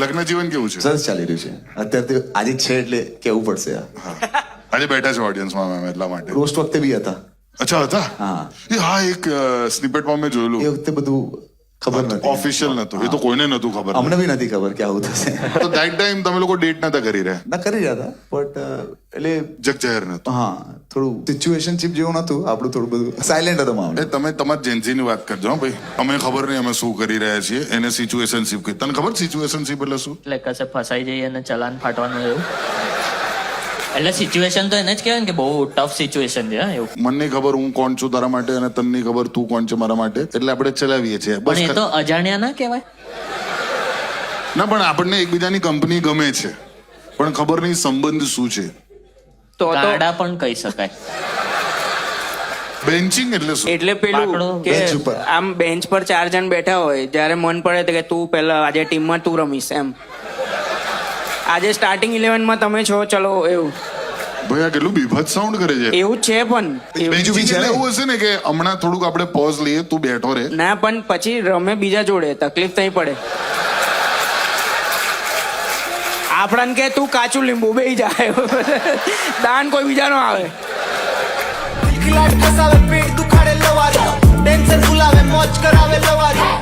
લગ્ન જીવન કેવું છે? સરસ ચાલી રહ્યું છે અત્યારે તો. આજે છે એટલે કેવું પડશે. આજે બેઠા છે ઓડિયન્સમાં મેમ એટલા માટે. રોસ્ટ વખતે બી હતા. અચ્છા હતા. હા હા એક સ્નિપેટમાં મેં જોયેલું. એ વખતે બધું ખબર નથી. ઓફિશિયલ નતું, એ તો કોઈને નતું ખબર. અમને બી નથી ખબર કે આવું થશે. તો દેટ ટાઈમ તમે લોકો ડેટ નતા કરી રહ્યા? ના કરી રહ્યા હતા બટ એટલે જગજાહેર નતું. હા થોડું સિચ્યુએશનશીપ જેવું નતું. આપણું થોડું બધું સાયલેન્ટ હતો મામલો. તમે તમારા જેન્ઝીની વાત કરજો હો ભાઈ. અમે ખબર નહીં અમે શું કરી રહ્યા છીએ, એને સિચ્યુએશનશીપ કહી. તને ખબર સિચ્યુએશનશીપ એટલે શું? એટલે કશે ફસાઈ જઈએ અને ચલાન ફાટવાનું એવું. એટલે સિચ્યુએશન તો એને જ કહેવાય ને કે બહુ ટફ સિચ્યુએશન છે હા, એવું. મને નહીં ખબર હું કોણ છું તારા માટે અને તને નહીં ખબર તું કોણ છે મારા માટે, એટલે આપણે ચલાવીએ છીએ પણ એ બસ. તો અજાણ્યા ના કહેવાય. ના પણ આપણને એકબીજાની કંપની ગમે છે પણ ખબર નહીં સંબંધ શું છે. તો ગાડા પણ કહી શકાય. બેન્ચિંગ એટલે શું? એટલે પેલું બાકડો કે બેન્ચ ઉપર. આમ બેન્ચ પર 4 જણ બેઠા હોય, જ્યારે મન પડે તો કે તું પહેલા આજે ટીમમાં તું રમીશ એમ. આજે સ્ટાર્ટિંગ 11 માં તમે છો, ચલો એવું. ભાઈ આ કેટલું બીભત્સ સાઉન્ડ કરે છે. એવું જ છે પણ બીજું બી બેન્ચિંગ છે એટલે ને? એવું હશે ને કે હમણાં થોડુંક આપણે પોઝ લઈએ, તું બેઠો રહે. ના, પણ પછી રમે બીજા જોડે, તકલીફ નહીં પડે. આપણને કે તું કાચું લીંબુ બેહી જાય, દાન કોઈ બીજાનો આવે. ખિલાટ ફસાવે, પેટ દુખાડે લવારી, ટેન્શન ભૂલાવે, મોજ કરાવે લવારી.